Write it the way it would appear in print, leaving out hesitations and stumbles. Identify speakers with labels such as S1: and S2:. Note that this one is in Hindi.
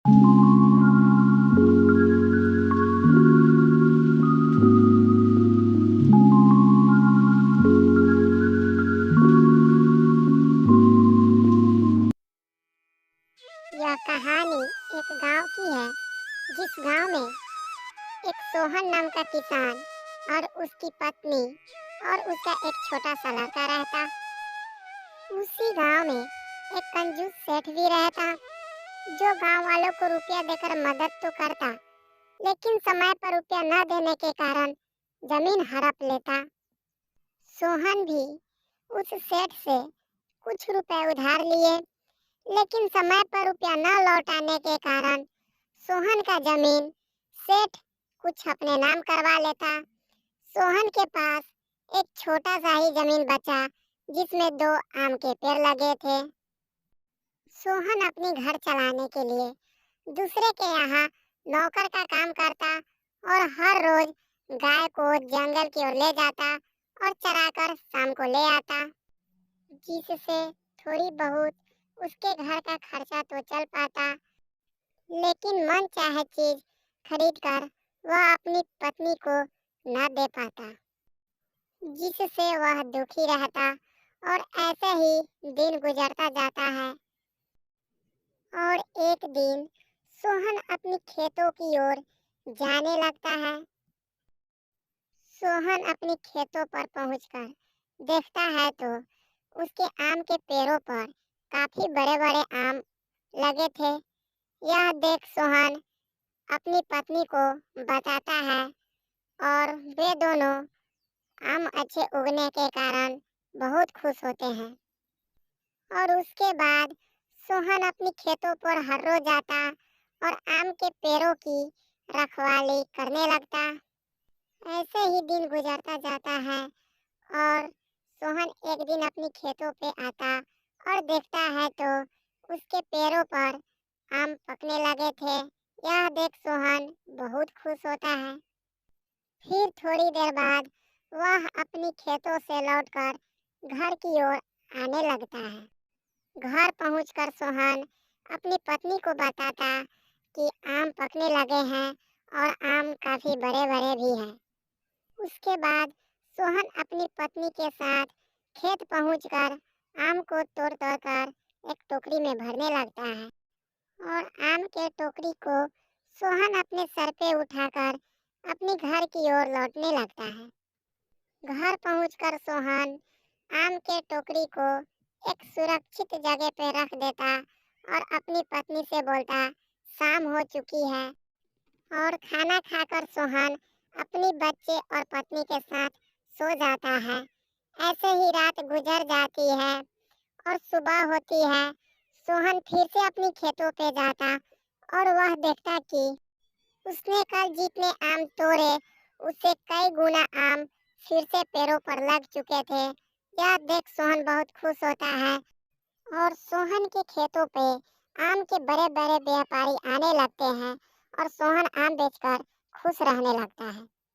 S1: यह कहानी एक गांव की है, जिस गांव में एक सोहन नाम का किसान और उसकी पत्नी और उसका एक छोटा सा लड़का रहता। उसी गांव में एक कंजूस सेठ भी रहता, जो गांव वालों को रुपया देकर मदद तो करता, लेकिन समय पर रुपया न देने के कारण जमीन हड़प लेता। सोहन भी उस सेठ से कुछ रुपए उधार लिए, लेकिन समय पर रुपया न लौटाने के कारण सोहन का जमीन सेठ कुछ अपने नाम करवा लेता। सोहन के पास एक छोटा सा ही जमीन बचा, जिसमें 2 आम के पेड़ लगे थे। सोहन अपने घर चलाने के लिए दूसरे के यहाँ नौकर का काम करता और हर रोज गाय को जंगल की ओर ले जाता और चराकर शाम को ले आता, जिससे थोड़ी बहुत उसके घर का खर्चा तो चल पाता, लेकिन मन चाहे चीज खरीद कर वह अपनी पत्नी को न दे पाता, जिससे वह दुखी रहता। और ऐसे ही दिन गुजरता जाता है। और एक दिन सोहन अपनी खेतों की ओर जाने लगता है। सोहन अपनी खेतों पर पहुंचकर देखता है तो उसके आम के पेड़ों पर काफी बड़े बड़े आम लगे थे। यह देख सोहन अपनी पत्नी को बताता है और वे दोनों आम अच्छे उगने के कारण बहुत खुश होते हैं। और उसके बाद सोहन अपनी खेतों पर हर रोज जाता और आम के पेड़ों की रखवाली करने लगता। ऐसे ही दिन गुजरता जाता है और सोहन एक दिन अपनी खेतों पे आता और देखता है तो उसके पेड़ों पर आम पकने लगे थे। यह देख सोहन बहुत खुश होता है। फिर थोड़ी देर बाद वह अपनी खेतों से लौटकर घर की ओर आने लगता है। घर पहुंचकर सोहन अपनी पत्नी को बताता कि आम पकने लगे हैं और आम काफी बड़े बड़े भी हैं। उसके बाद सोहन अपनी पत्नी के साथ खेत पहुंचकर आम को तोड़ तोड़ कर एक टोकरी में भरने लगता है और आम के टोकरी को सोहन अपने सर पे उठाकर अपने घर की ओर लौटने लगता है। घर पहुंचकर सोहन आम के टोकरी को एक सुरक्षित जगह पे रख देता और अपनी पत्नी से बोलता, शाम हो चुकी है। और खाना खाकर सोहन अपनी बच्चे और पत्नी के साथ सो जाता है। ऐसे ही रात गुजर जाती है और सुबह होती है। सोहन फिर से अपनी खेतों पे जाता और वह देखता कि उसने कल जितने आम तोड़े, उससे कई गुना आम फिर से पेड़ों पर लग चुके थे। यह देख सोहन बहुत खुश होता है और सोहन के खेतों पे आम के बड़े बड़े व्यापारी आने लगते हैं और सोहन आम बेचकर खुश रहने लगता है।